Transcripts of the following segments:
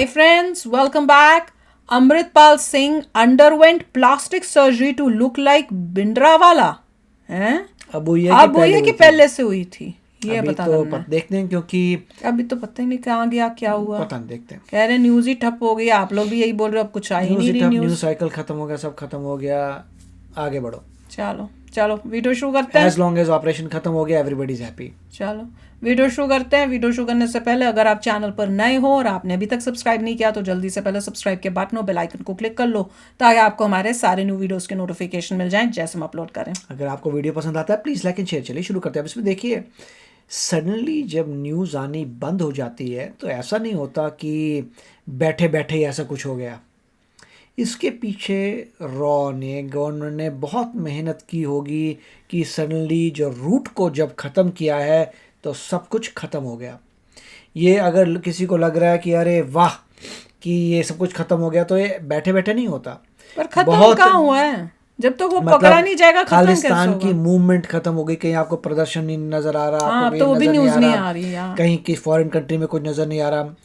Hi friends, welcome back. Amritpal Singh underwent plastic surgery to look like Bhindranwale हैं? अब वो ये अब वो ये कि पहले से हुई थी ये अभी बता तो करना देखते हैं क्योंकि अभी तो पता ही नहीं कहाँ गया क्या हुआ पता नहीं, देखते हैं। कह रहे न्यूज ही ठप हो गई आप लोग भी यही बोल रहे हो अब कुछ आ ही नहीं रही न्यूज न्यूज साइकिल खत्म हो गया, सब खत्म हो गया, आगे बढ़ो। चलो चलो वीडियो शुरू करते हैं एज लॉन्ग एज ऑपरेशन खत्म हो गया, एवरीबॉडी इज हैप्पी। चलो वीडियो शुरू करते हैं। वीडियो शुरू करने से पहले अगर आप चैनल पर नए हो और आपने अभी तक सब्सक्राइब नहीं किया तो जल्दी से पहले सब्सक्राइब के बटन और बेल आइकन को क्लिक कर लो ताकि आपको हमारे सारे न्यू वीडियोस के नोटिफिकेशन मिल जाएं जैसे हम अपलोड करें। अगर आपको वीडियो पसंद आता है प्लीज़ लाइक एंड शेयर। चलिए शुरू करते हैं। अब इसमें देखिए, सडनली जब न्यूज़ आनी बंद हो जाती है तो ऐसा नहीं होता कि बैठे बैठे ही ऐसा कुछ हो गया। इसके पीछे रॉ ने, गवर्नमेंट ने बहुत मेहनत की होगी कि सडनली जो रूट को जब ख़त्म किया है तो सब कुछ ख़त्म हो गया। ये अगर किसी को लग रहा है कि अरे वाह कि ये सब कुछ ख़त्म हो गया, तो ये बैठे बैठे नहीं होता। पर खत्म कहाँ हुआ है? जब तक वो पकड़ा नहीं जाएगा खत्म कैसे होगा? खालिस्तान की मूवमेंट खत्म हो गई। कहीं आपको प्रदर्शन नहीं नजर आ रहा, आपको तो वो भी नजर न्यूज नहीं रहा, आ रही यार। कहीं की फॉरेन कंट्री में कुछ नजर नहीं आ रहा।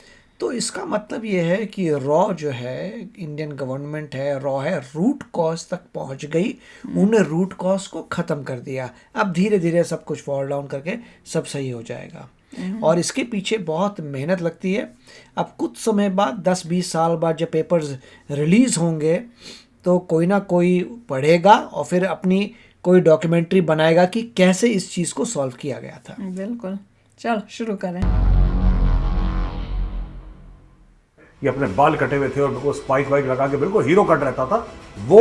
तो इसका मतलब ये है कि रॉ जो है, इंडियन गवर्नमेंट है, रॉ है, रूट कॉज तक पहुंच गई। उन्होंने रूट कॉज को ख़त्म कर दिया। अब धीरे धीरे सब कुछ फॉल डाउन करके सब सही हो जाएगा। और इसके पीछे बहुत मेहनत लगती है। अब कुछ समय बाद, 10-20 साल बाद जब पेपर्स रिलीज़ होंगे तो कोई ना कोई पढ़ेगा और फिर अपनी कोई डॉक्यूमेंट्री बनाएगा कि कैसे इस चीज़ को सॉल्व किया गया था। बिल्कुल, चलो शुरू करें। ये अपने बाल कटे हुए थे और बिल्कुल स्पाइक वाइक लगा के बिल्कुल हीरो कट रहता था। वो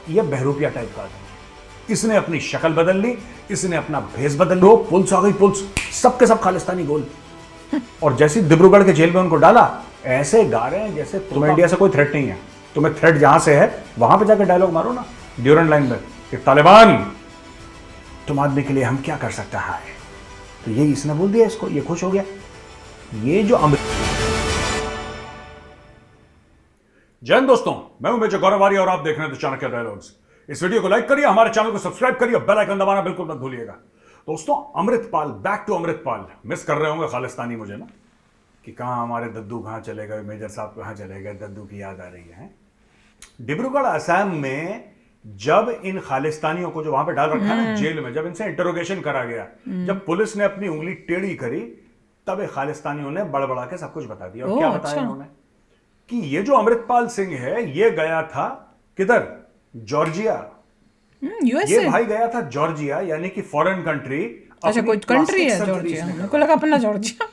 ये बहरूपिया टाइप का था। इसने अपनी शक्ल बदल ली, इसने अपना भेस बदल ली। पुलिस आ गई, पुलिस सबके सब खालिस्तानी गोल। और जैसे डिब्रूगढ़ के जेल में उनको डाला, ऐसे गा रहे हैं जैसे तुम्हें इंडिया से कोई थ्रेट नहीं है। तुम्हें थ्रेट जहां से है वहां पे जाकर डायलॉग मारो ना, ड्यूरेंट लाइन में कि तालिबान तुम आदमी के लिए हम क्या कर सकता है। तो यही इसने बोल दिया इसको, ये खुश हो गया। ये जो जय हिंद दोस्तों, मैं हूं मेजर गौरव आर्य और आप देख रहे हैं द चाणक्य डायलॉग्स। इस वीडियो को लाइक करिए, हमारे चैनल को सब्सक्राइब करिए, बेल आइकन दबाना बिल्कुल मत भूलिएगा। दोस्तों, Amritpal, back to Amritpal. Miss कर रहे होंगे खालिस्तानी मुझे ना, कि कहां हमारे दद्दू कहां चले गए, मेजर साहब कहां चले गए, दद्दू की याद आ रही है। डिब्रूगढ़ असम में जब इन खालिस्तानियों को जो वहां पे डाल रखा है ना जेल में, जब इनसे इंटरोगेशन करा गया, जब पुलिस ने अपनी उंगली टेढ़ी करी, तब ये खालिस्तानियों ने बड़बड़ा के सब कुछ बता दिया। और क्या बताया इन्होंने कि ये जो अमृतपाल सिंह है ये गया था किधर, जॉर्जिया। ये भाई गया था जॉर्जिया, यानी कि फॉरेन कंट्री। अच्छा, कोई कंट्री है जॉर्जिया? मेरे को लगा अपना जॉर्जिया।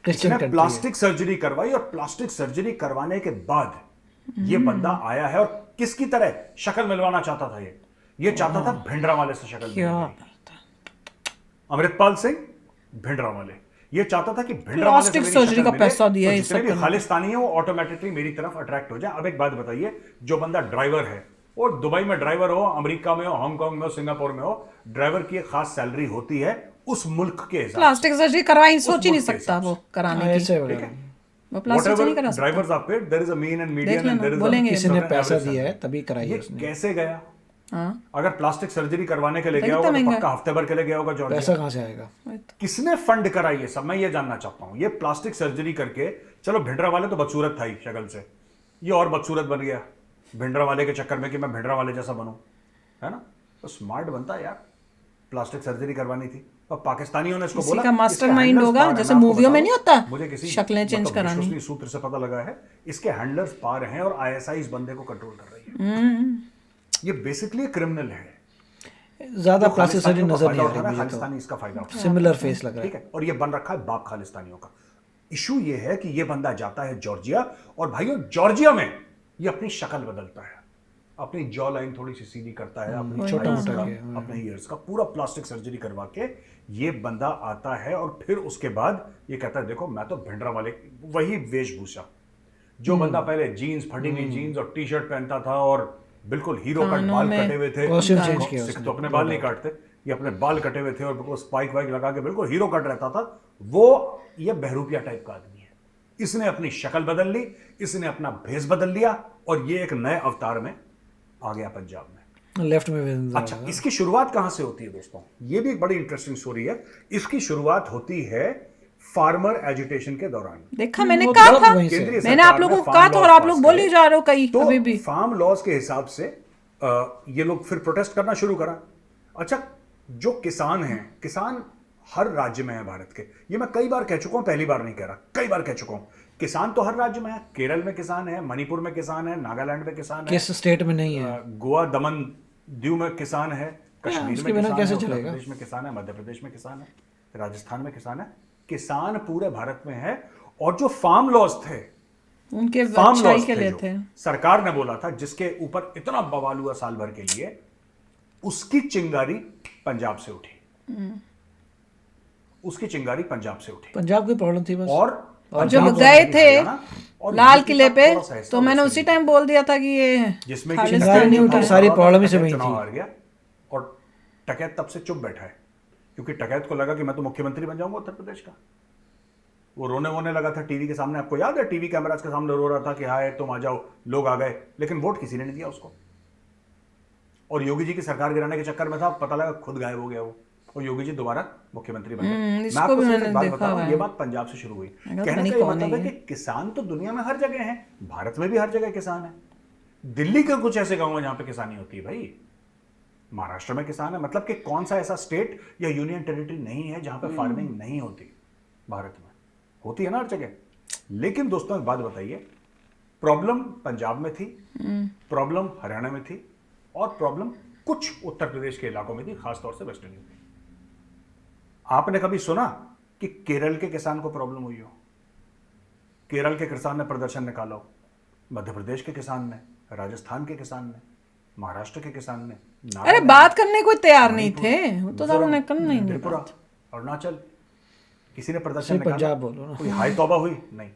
इसने प्लास्टिक सर्जरी करवाई और प्लास्टिक सर्जरी करवाने के बाद ये बंदा आया है और किसकी तरह शक्ल मिलवाना चाहता था। ये चाहता था भिंडरावाले से शक्ल मिलवानी। अमृतपाल सिंह भिंडरावाले ये चाहता था कि प्लास्टिक सर्जरी का पैसा दिया है, जितने भी खालिस्तानी है वो ऑटोमेटिकली मेरी तरफ अट्रैक्ट हो जाए। अब एक बात बताइए, जो बंदा ड्राइवर है, और दुबई में ड्राइवर हो, अमेरिका में हो, हांगकांग में हो, सिंगापुर में हो, ड्राइवर की एक खास सैलरी होती है उस मुल्क के हिसाब से। प्लास्टिक सर्जरी करवाई सोच ही नहीं सकता वो कराने की। वो प्लास्टिक सर्जरी करा सकता। Drivers are paid, there is a mean and median and there is बोलेंगे किसी ने पैसा दिया है तभी कराई है उसने। कैसे गया? अगर प्लास्टिक सर्जरी करवाने के लिए गया होगा तो पक्का हफ्ते भर के लिए गया होगा जॉर्जिया। पैसा कहां से आएगा? किसने फंड करा ये सब, मैं ये जानना चाहता हूं। ये प्लास्टिक सर्जरी करके, चलो भिंडरावाले तो बदसूरत था ही शक्ल से, ये और बदसूरत बन गया भिंडरावाले के चक्कर में कि मैं भिंडरावाले जैसा बनूं, है ना। तो स्मार्ट बनता यार, प्लास्टिक सर्जरी करवानी थी। और पाकिस्तानियों ने इसको बोला का मास्टरमाइंड होगा, जैसे मूवियों में नहीं होता मुझे किसी शक्लें चेंज करानी। सूत्र से पता लगा है इसके हैंडलर्स पार हैं और आईएसआई इस बंदे को कंट्रोल कर रही है। ये बेसिकली क्रिमिनल है। ज्यादा प्लास्टिक सर्जरी नजर नहीं आ रही खालिस्तानी इसका फायदा उठा, सिमिलर फेस लग रहा है। ठीक है। और ये बन रखा है बाप खालिस्तानियों का। इशू ये है कि ये बंदा जाता है जॉर्जिया, और भाइयों जॉर्जिया में ये अपनी शक्ल बदलता है, अपनी जॉ लाइन थोड़ी सी सीधी करता है, अपनी छोटा मोटा अपने ईयर्स का पूरा प्लास्टिक सर्जरी करवा के ये बंदा आता है। और फिर उसके बाद ये कहता है देखो मैं तो भिंडरावाले, वही वेशभूषा जो बंदा पहले जीन्स, फटी हुई जीन्स और टी शर्ट पहनता था और बिल्कुल हीरो कट बाल कटे हुए थे। सिख तो अपने बाल नहीं काटते, ये अपने बाल कटे हुए थे और बिल्कुल स्पाइक वाइक लगा के बिल्कुल हीरो कट रहता था। वो ये बहरूपिया टाइप का आदमी है। इसने अपनी शक्ल बदल ली, इसने अपना भेस बदल लिया और ये एक नए अवतार में आ गया पंजाब में, लेफ्ट में। अच्छा, इसकी शुरुआत कहां से होती है दोस्तों? ये भी एक बड़ी इंटरेस्टिंग स्टोरी है। इसकी शुरुआत होती है फार्मर एजिटेशन के दौरान। देखा, मैंने वो कहा तब था, वहीं से। केंद्रीय मैंने सरकार आप लोगों ने को फार्म कहा था और लॉज आप लोग पास बोल ही करे। जा रहे हो कहीं तो अभी भी। फार्म लॉज के हिसाब से ये लोग फिर प्रोटेस्ट करना शुरू करा। अच्छा, जो किसान हैं, किसान हर राज्य में है भारत के, ये मैं कई बार कह चुका हूं, पहली बार नहीं कह रहा, कई बार कह चुका हूं। किसान तो हर राज्य में है, केरल में किसान है, मणिपुर में किसान है, नागालैंड में किसान है, किस स्टेट में नहीं है? गोवा, दमन, दीव में किसान है, कश्मीर उसके में बिना किसान कैसे है, उत्तर चलेगा? प्रदेश में किसान है, मध्य प्रदेश में किसान है, राजस्थान में किसान है। किसान पूरे भारत में है। और जो फार्म लॉज थे, उनके फार्म अच्छाई लॉज के थे लिए जो थे। सरकार ने बोला था, जिसके ऊपर इतना बवाल हुआ साल भर के लिए, उसकी चिंगारी पंजाब से उठी। उसकी चिंगारी पंजाब से उठी। पंजाब की प्रॉब्लम थी बस। और जब पंजाब, गए थे हरियाणा और लाल यूपी किले का पे, थोड़ा सा हिस्सा तो मैंने वैसे उसी भी टाइम बोल दिया था कि ये जिसमें कि खालिस्तानी चिंगारी नहीं उठी, उठा है। सारी प्रॉब्लम ही से टकैत वही चुनाव थी। हार गया और टकैत तब से चुप बैठा है, क्योंकि टकैत को लगा कि मैं तो मुख्यमंत्री बन जाऊंगा उत्तर प्रदेश का। वो रोने वोने लगा था टीवी के सामने, आपको याद है, टीवी कैमराज के सामने रो रहा था कि हाय तुम आ जाओ, लोग आ गए, लेकिन वोट किसी ने नहीं दिया उसको। और योगी जी की सरकार गिराने के चक्कर में था, पता लगा खुद गायब हो गया वो, और योगी जी दोबारा मुख्यमंत्री बन गए। मैं इसको आपको भी सिर्फ मैंने एक बात देखा बता रहा हुआ हूं, है। ये बात पंजाब से शुरू हुई। अगर कहने पता का ये नहीं मतलब कौन है है कि किसान तो दुनिया में हर जगह है, भारत में भी हर जगह किसान है। दिल्ली के कुछ ऐसे गांव हैं जहां पे किसानी होती है भाई, महाराष्ट्र में किसान है। मतलब कि कौन सा ऐसा स्टेट या यूनियन टेरिटरी नहीं है जहां पे फार्मिंग नहीं होती? भारत में होती है ना हर जगह। लेकिन दोस्तों एक बात बताइए, प्रॉब्लम पंजाब में थी, प्रॉब्लम हरियाणा में थी, और प्रॉब्लम कुछ उत्तर प्रदेश के इलाकों में थी, खासतौर से वेस्टर्न यूपी। आपने कभी सुना कि केरल के किसान को प्रॉब्लम हुई हो? केरल के किसान ने प्रदर्शन निकाला हो? मध्य प्रदेश के किसान ने, राजस्थान के किसान ने, महाराष्ट्र के किसान ने, अरे नागालैंड, बात करने को तैयार नहीं मणिपुर, थे, वो तो मिजोरम, उन्होंने करना ही नहीं त्रिपुरा, बात। अरुणाचल, किसी ने प्रदर्शन सिर्फ निकाला? पंजाब बोलो ना। कोई हाई तौबा हुई? नहीं।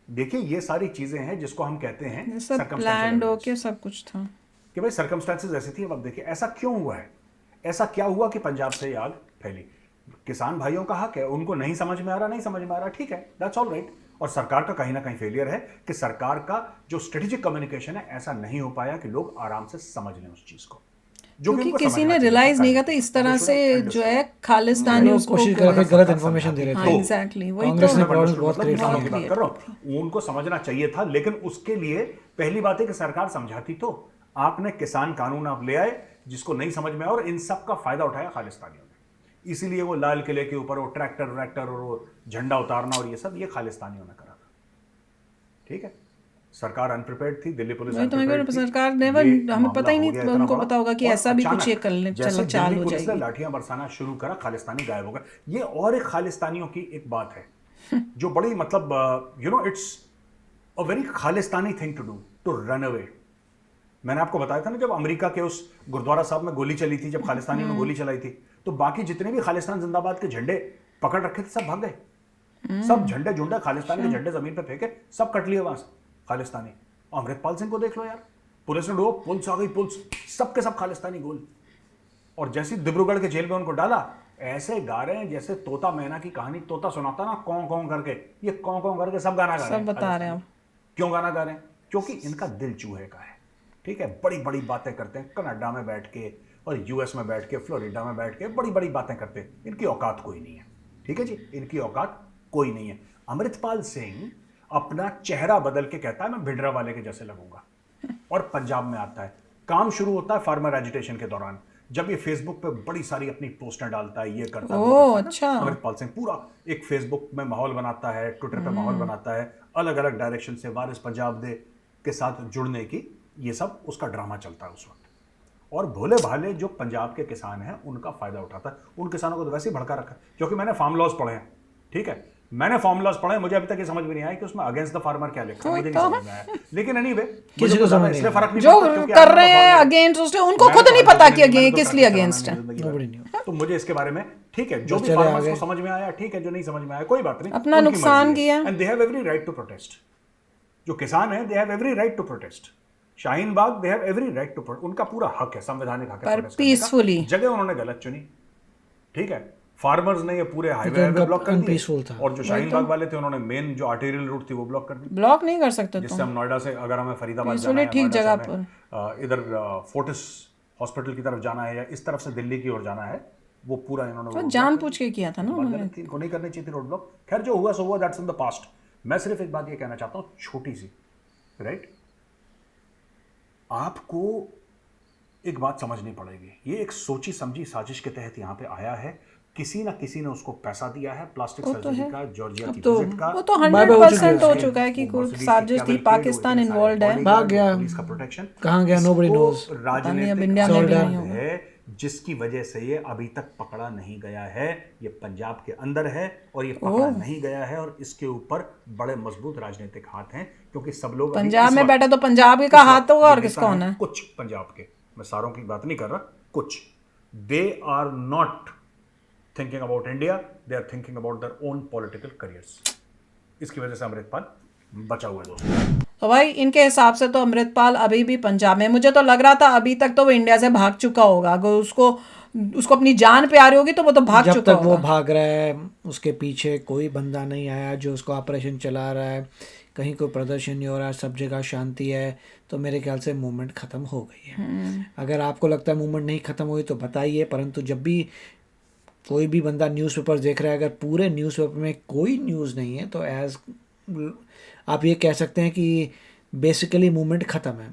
देखिए, ये सारी चीजें हैं जिसको हम कहते हैं ये सब circumstantial प्लान्ड evidence। होके सब कुछ था। कि भाई सर्कमस्टेंसेस ऐसी थी। अब आप देखिए ऐसा क्यों हुआ है, ऐसा क्या हुआ कि पंजाब से ये आग फैली? किसान भाइयों का हक है, उनको नहीं समझ में आ रहा, नहीं समझ में आ रहा, ठीक है, दैट्स ऑल राइट। और सरकार का कहीं ना कहीं फेलियर है कि सरकार का जो स्ट्रेटेजिक कम्युनिकेशन है ऐसा नहीं हो पाया कि लोग आराम से समझ लें उस चीज को, जो कि क्योंकि उनको किसी समझना ने चाहिए था, रियलाइज नहीं कर किया था दिया। इस तरह They से should have जो है understood। खालिस्तानी लोग उसको कोशिश कर रहे थे, गलत इन्फॉर्मेशन दे रहे हाँ, थे। एग्जैक्टली वही कांग्रेस तो ने प्रॉब्लम बहुत मतलब क्रिएट बहुत किया। बात कर रहा हूं, उनको समझना चाहिए था, लेकिन उसके लिए पहली बात है कि सरकार समझाती तो। आपने किसान कानून आप ले आए जिसको नहीं समझ में आया, और इन सब का फायदा उठाया खालिस्तानियों ने। इसीलिए वो लाल किले के ऊपर वो ट्रैक्टर और वो झंडा उतारना और ये सब, ये खालिस्तानियों ने करा था। ठीक है, सरकार अनप्रिपेयर्ड थी, दिल्ली पुलिस वही तो मैं कह रही हूँ, unprepared थी। सरकार ने ये हमें मामला पता ही हो नहीं, गया इतना उनको बड़ा, पता होगा कि और ऐसा भी कुछ अचानक ये करने जैसे चलो चाल दिल्ली हो पुलिस ने जाएगी। लाठियां बरसाना शुरू करा, खालिस्तानी गायब हो गए। ये और एक खालिस्तानियों की एक बात है जो बड़ी मतलब you know it's a very Khalistani thing to do, to run away. मैंने आपको बताया था ना, जब अमेरिका के उस गुरुद्वारा साहब में गोली चली थी, जब खालिस्तानियों ने गोली चलाई थी, तो बाकी जितने भी खालिस्तान जिंदाबाद के झंडे पकड़ रखे थे सब भाग गए। सब झंडे झुंडे खालिस्तान के झंडे जमीन पे फेंके, सब कट लिए वहां से खालिस्तानी। अमृतपाल सिंह को देख लो यार, पुलिस ने ढूंढो, पुलिस आ गई, पुलिस सब के सब खालिस्तानी गोल। और जैसे डिब्रूगढ़ के जेल में उनको डाला, ऐसे गा रहे हैं जैसे तोता मैना की कहानी तोता सुनाता ना, कौं कौं करके, ये कौं कौं करके सब गाना गा रहे हैं। सब बता रहे हैं। क्यों गाना गा रहे हैं? क्योंकि इनका दिल चूहे का है। ठीक है, बड़ी बड़ी बातें करते हैं, कनाडा में बैठ के और यूएस में बैठ के, फ्लोरिडा में बैठ के बड़ी बड़ी बातें करते हैं। इनकी औकात कोई नहीं है। ठीक है जी, इनकी औकात कोई नहीं है। अमृतपाल सिंह अपना चेहरा बदल के कहता है मैं भिंडरा वाले के जैसे लगूंगा, और पंजाब में आता है। काम शुरू होता है फार्मर एजिटेशन के दौरान, जब ये फेसबुक पे बड़ी सारी अपनी पोस्टें डालता है, ये करता है, वो ओह, करता है ना। अच्छा। अमृतपाल सिंह पूरा एक फेसबुक में माहौल बनाता है, ट्विटर पे माहौल बनाता है, अलग अलग डायरेक्शन से वारिस पंजाब दे के साथ जुड़ने की, ये सब उसका ड्रामा चलता है उस वक्त। और भोले भाले जो पंजाब के किसान हैं उनका फायदा उठाता है। उन किसानों को तो वैसे ही भड़का रखा है, क्योंकि मैंने फार्म लॉज पढ़े हैं। ठीक है, मैंने फार्म लॉज पढ़े, मुझे अभी तक ये समझ में नहीं आया कि उसमें अगेंस्ट द फार्मर क्या लिखा है, मुझे नहीं समझ में आया। लेकिन एनीवे, किसी को समझ नहीं इसलिए फर्क नहीं जो पड़ता, क्योंकि कर I'm रहे not a हैं farmer। अगेंस्ट उसके, उनको मैंने खुद नहीं तो पता कि मैंने तो किस लिए ट्रैक्टर अगेंस्ट है। चलाना नहीं जिंदगी Nobody भर। तो मुझे इसके बारे में ठीक है, जो बस भी चले फार्मर्स आगे। को समझ में आया ठीक है, जो नहीं समझ में आया कोई बात नहीं, अपना उनकी नुकसान मर्जी है। किया। And they have every right to protest. जो किसान है they have every right to protest. Shaheen Bagh they have every right to protest, उनका पूरा हक है, संवैधानिक हक है पर protest करने का। peacefully। जगह उन्होंने गलत चुनी। ठीक है, फार्मर्स ने ये पूरे हाईवे उनका ब्लॉक कर unpeaceful दिए, था। और जो शाहीन बाग वाले थे उन्होंने मेन जो आर्टेरियल रूट थी वो ब्लॉक कर दी, ब्लॉक नहीं कर सकते जिससे तुम। हम नोएडा से अगर हमें फरीदाबाद Peacefully जाना है, ठीक नोएडा से जगह हमें, इधर फोर्टिस हॉस्पिटल की तरफ जाना है या इस तरफ से दिल्ली की ओर जाना है, वो पूरा इन्होंने तो जानबूझ के किया था ना उन्होंने। गलत थी, इनको नहीं करनी चाहिए थी रोड ब्लॉक। खैर जो हुआ सो हुआ, दैट्स इन द पास्ट। मैं सिर्फ एक बात ये कहना चाहता हूं छोटी सी, राइट, आपको एक बात समझनी पड़ेगी, ये एक सोची समझी साजिश के तहत यहां पे आया है। किसी ना किसी ने उसको पैसा दिया है, प्लास्टिक सर्जरी का, जॉर्जिया की विजिट का। वो तो 100% हो चुका है कि कोई साजिश थी, पाकिस्तान इन्वॉल्व है। भाग गया, पुलिस का प्रोटेक्शन कहाँ गया, nobody knows। राजनीतिक है जिसकी वजह से ये अभी तक पकड़ा नहीं गया है। ये पंजाब के अंदर है और ये पकड़ा नहीं गया है, और इसके ऊपर बड़े मजबूत राजनीतिक हाथ हैं, क्योंकि सब लोग पंजाब में बैठे तो पंजाब का हाथ होगा, और किसका होना है? कुछ पंजाब के, मैं सारों की बात नहीं कर रहा, कुछ, they are not thinking about India, they are thinking about their own political careers. इसकी वजह से अमृतपाल बचा हुआ है दोस्तों। तो भाई इनके हिसाब से तो अमृतपाल अभी भी पंजाब में, मुझे तो लग रहा था अभी तक तो वो इंडिया से भाग चुका होगा। अगर उसको अपनी जान प्यारी होगी तो वो तो भाग चुका होगा। जब तक वो भाग रहा है उसके पीछे कोई बंदा नहीं आया जो उसको ऑपरेशन चला रहा है, कहीं कोई प्रदर्शन नहीं हो रहा है, सब जगह शांति है, तो मेरे ख्याल से मूवमेंट ख़त्म हो गई है। अगर आपको लगता है मूवमेंट नहीं ख़त्म हुई तो बताइए, परंतु जब भी कोई भी बंदा न्यूज़पेपर देख रहा है, अगर पूरे न्यूज़पेपर में कोई न्यूज़ नहीं है तो एज आप ये कह सकते हैं कि बेसिकली मूवमेंट ख़त्म है।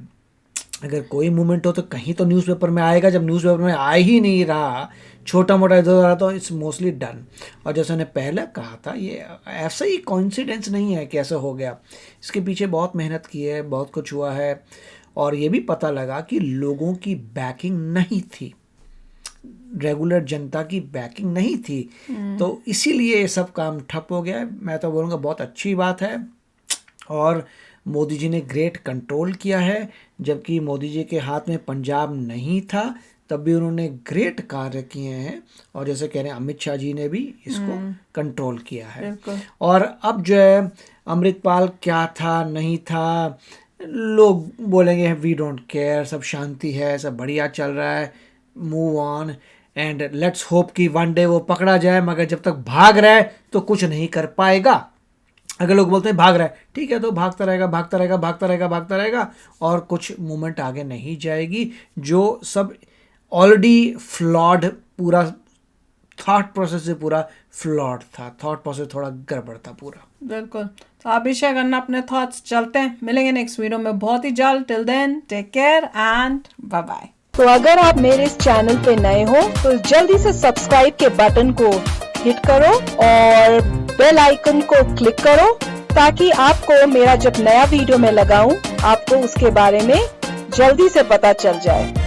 अगर कोई मूवमेंट हो तो कहीं तो न्यूज़पेपर में आएगा, जब न्यूज़पेपर में आ ही नहीं रहा, छोटा मोटा इधर उधर, तो इट्स मोस्टली डन। और जैसे मैंने पहले कहा था, ये ऐसा ही कोइंसिडेंस नहीं है कि ऐसा हो गया, इसके पीछे बहुत मेहनत की है, बहुत कुछ हुआ है, और ये भी पता लगा कि लोगों की बैकिंग नहीं थी, रेगुलर जनता की बैकिंग नहीं थी, तो इसीलिए ये सब काम ठप हो गया है। मैं तो बोलूँगा बहुत अच्छी बात है, और मोदी जी ने ग्रेट कंट्रोल किया है। जबकि मोदी जी के हाथ में पंजाब नहीं था तब भी उन्होंने ग्रेट कार्य किए हैं, और जैसे कह रहे हैं अमित शाह जी ने भी इसको कंट्रोल किया है। और अब जो है अमृतपाल क्या था नहीं था, लोग बोलेंगे वी डोंट केयर, सब शांति है, सब बढ़िया चल रहा है, move on and let's hope कि वन डे वो पकड़ा जाए। मगर जब तक भाग रहा है तो कुछ नहीं कर पाएगा। अगर लोग बोलते हैं भाग रहा है, ठीक है, तो भागता रहेगा भागता रहेगा भागता रहेगा भागता रहेगा, और कुछ मूवमेंट आगे नहीं जाएगी। जो सब ऑलरेडी फ्लॉड, पूरा थॉट प्रोसेस से पूरा फ्लॉड था, थॉट प्रोसेस थोड़ा गड़बड़ था पूरा। बिल्कुल। तो आप भी शेयर करना अपने थॉट्स। चलते हैं, मिलेंगे नेक्स्ट वीडियो में बहुत ही जल्द। Till then take care and bye bye. तो अगर आप मेरे इस चैनल पे नए हो तो जल्दी से सब्सक्राइब के बटन को हिट करो और बेल आइकन को क्लिक करो, ताकि आपको मेरा जब नया वीडियो मैं लगाऊं आपको उसके बारे में जल्दी से पता चल जाए।